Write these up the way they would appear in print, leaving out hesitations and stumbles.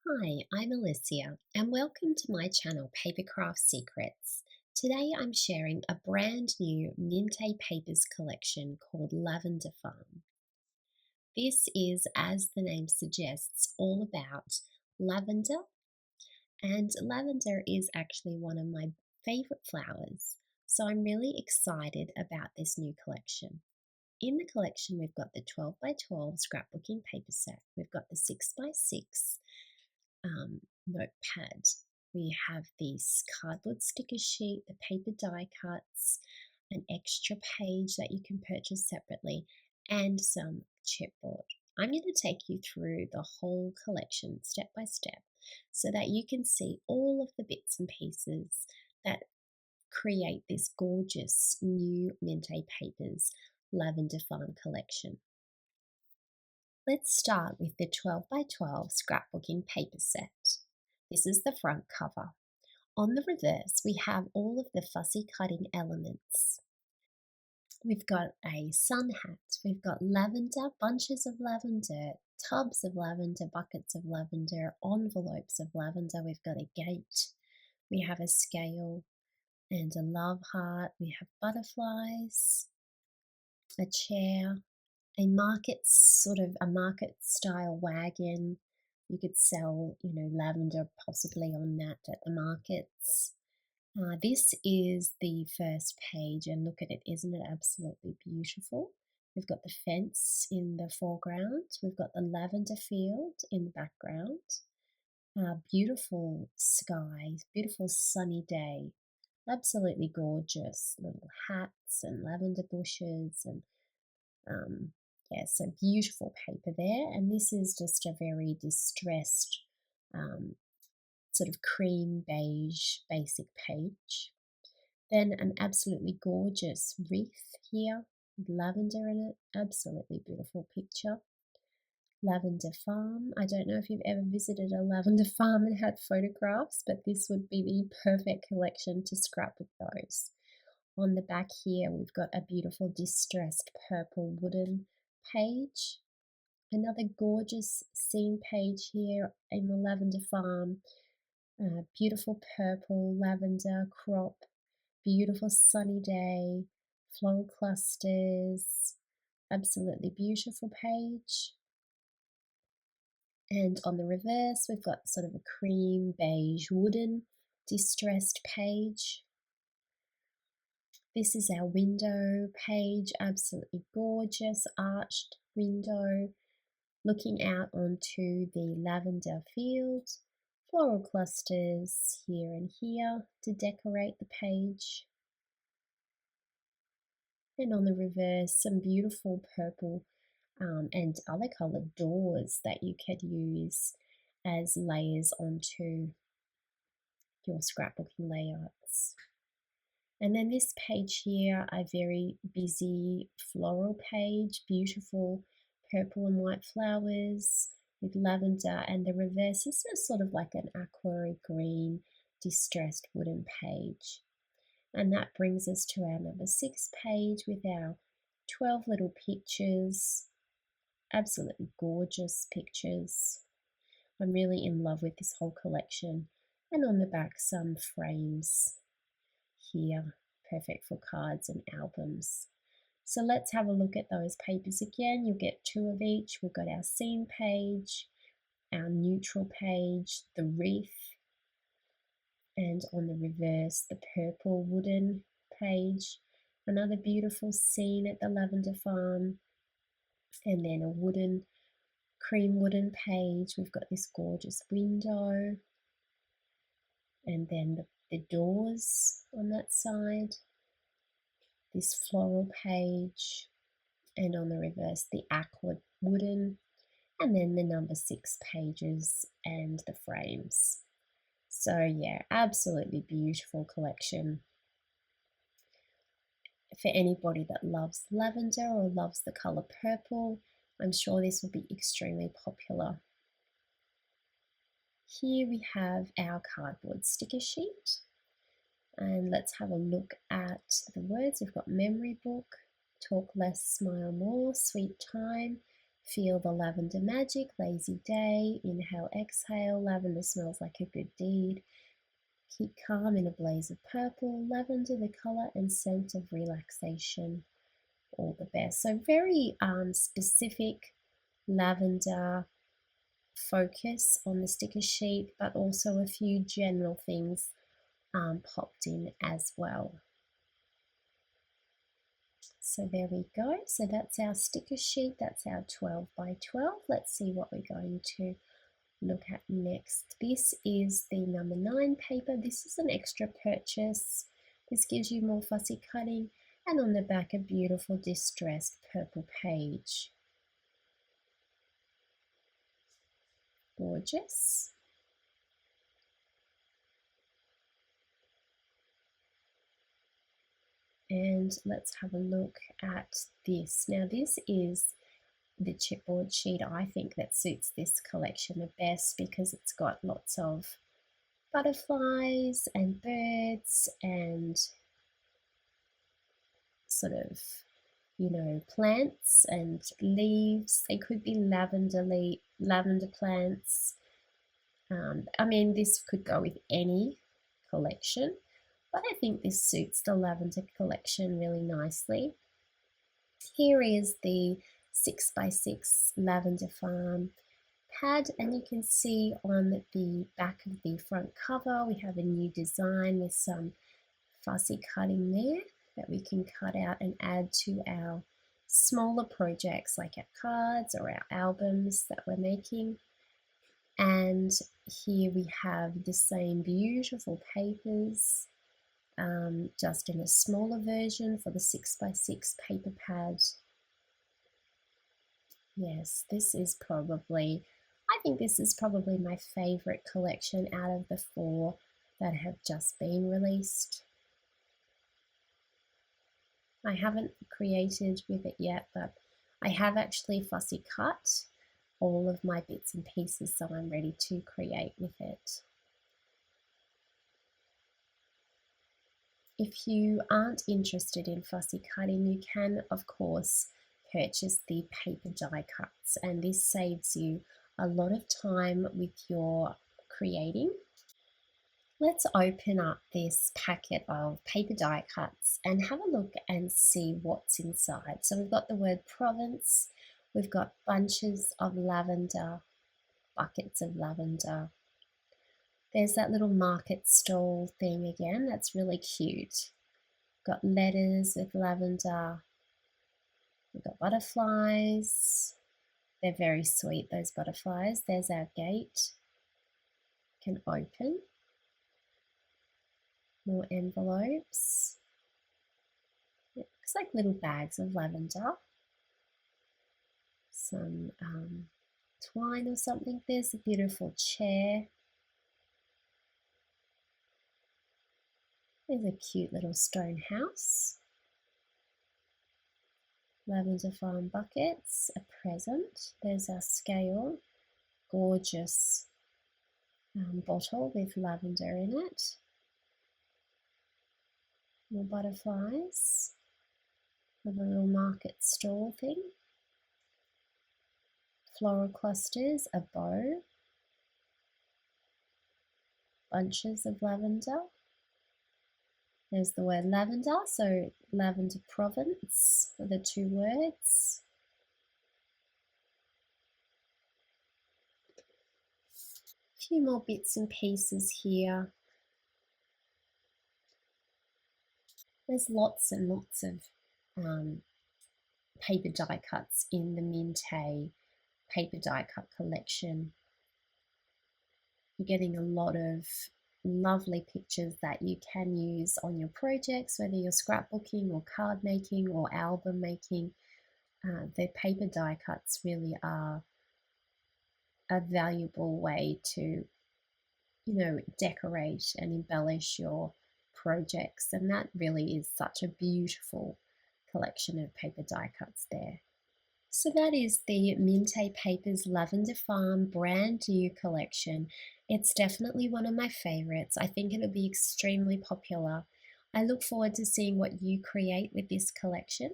Hi, I'm Alicia, and welcome to my channel Papercraft Secrets. Today I'm sharing a brand new Mintay Papers collection called Lavender Farm. This is, as the name suggests, all about lavender, and lavender is actually one of my favourite flowers, so I'm really excited about this new collection. In the collection, we've got the 12 by 12 scrapbooking paper set, we've got the 6 by 6 notepad. We have this cardboard sticker sheet, the paper die cuts, an extra page that you can purchase separately, and some chipboard. I'm going to take you through the whole collection step by step so that you can see all of the bits and pieces that create this gorgeous new Mintay Papers Lavender Farm collection. Let's start with the 12 by 12 scrapbooking paper set. This is the front cover. On the reverse, we have all of the fussy cutting elements. We've got a sun hat, we've got lavender, bunches of lavender, tubs of lavender, buckets of lavender, envelopes of lavender. We've got a gate, we have a scale and a love heart, we have butterflies, a chair, a market style wagon. You could sell, lavender possibly on that at the markets. This is the first page, and look at it, isn't it absolutely beautiful? We've got the fence in the foreground, we've got the lavender field in the background, beautiful skies, beautiful sunny day, absolutely gorgeous little hats and lavender bushes and so beautiful paper there, and this is just a very distressed sort of cream beige basic page. Then an absolutely gorgeous wreath here with lavender in it, absolutely beautiful picture. Lavender farm. I don't know if you've ever visited a lavender farm and had photographs, but this would be the perfect collection to scrapbook those. On the back here, we've got a beautiful distressed purple wooden page. Another gorgeous scene page here in the lavender farm. Beautiful purple lavender crop, beautiful sunny day, floral clusters, absolutely beautiful page. And on the reverse, we've got sort of a cream beige wooden distressed page. This is our window page, absolutely gorgeous arched window looking out onto the lavender field, floral clusters here and here to decorate the page. And on the reverse, some beautiful purple and other coloured doors that you could use as layers onto your scrapbooking layouts. And then this page here, a very busy floral page, beautiful purple and white flowers with lavender, and the reverse is sort of like an aqua green distressed wooden page. And that brings us to our number 6 page with our 12 little pictures, absolutely gorgeous pictures. I'm really in love with this whole collection. And on the back, some frames here, perfect for cards and albums. So let's have a look at those papers again. You'll get 2 of each. We've got our scene page, our neutral page, the wreath, and on the reverse, the purple wooden page. Another beautiful scene at the lavender farm, and then a cream wooden page. We've got this gorgeous window, and then the doors on that side, this floral page, and on the reverse the aqua wooden, and then the number 6 pages and the frames. So yeah, absolutely beautiful collection. For anybody that loves lavender or loves the colour purple, I'm sure this will be extremely popular. Here we have our cardboard sticker sheet, and let's have a look at the words. We've got memory book, talk less, smile more, sweet time, Feel the lavender magic, lazy day. Inhale, exhale, lavender smells like a good deed. Keep calm in a blaze of purple, lavender the color and scent of relaxation. All the best. So very specific lavender focus on the sticker sheet, but also a few general things popped in as well. So there we go. So that's our sticker sheet. That's our 12 by 12. Let's see what we're going to look at next. This is the number 9 paper. This is an extra purchase. This gives you more fussy cutting, and on the back a beautiful distressed purple page. Gorgeous. And let's have a look at this. Now this is the chipboard sheet I think that suits this collection the best, because it's got lots of butterflies and birds and sort of, you know, plants and leaves. They could be lavender plants. I mean, this could go with any collection, but I think this suits the lavender collection really nicely. Here is the 6x6 Lavender Farm pad, and you can see on the back of the front cover we have a new design with some fussy cutting there that we can cut out and add to our smaller projects like our cards or our albums that we're making. And here we have the same beautiful papers, just in a smaller version for the 6x6 paper pad. Yes, this is probably, I think this is probably my favorite collection out of the 4 that have just been released. I haven't created with it yet, but I have actually fussy cut all of my bits and pieces, so I'm ready to create with it. If you aren't interested in fussy cutting, you can of course purchase the paper die cuts, and this saves you a lot of time with your creating. Let's open up this packet of paper die cuts and have a look and see what's inside. So we've got the word Provence, we've got bunches of lavender, buckets of lavender. There's that little market stall thing again, that's really cute. Got letters with lavender. We've got butterflies. They're very sweet, those butterflies. There's our gate. Can open. More envelopes. It looks like little bags of lavender. Some twine or something. There's a beautiful chair. There's a cute little stone house. Lavender Farm buckets, a present. There's our scale. Gorgeous bottle with lavender in it. More butterflies. With a little market stall thing. Floral clusters, a bow. Bunches of lavender. There's the word lavender, so Lavender Provence are the 2 words. A few more bits and pieces here. There's lots and lots of paper die cuts in the Mintay paper die cut collection. You're getting a lot of lovely pictures that you can use on your projects, whether you're scrapbooking or card making or album making. The paper die cuts really are a valuable way to, you know, decorate and embellish your projects, and that really is such a beautiful collection of paper die cuts there. So that is the Mintay Papers Lavender Farm brand new collection. It's definitely one of my favorites. I think it'll be extremely popular. I look forward to seeing what you create with this collection.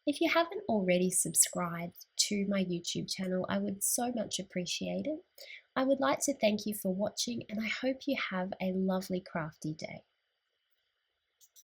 If you haven't already subscribed to my YouTube channel. I would so much appreciate it. I would like to thank you for watching, and I hope you have a lovely crafty day.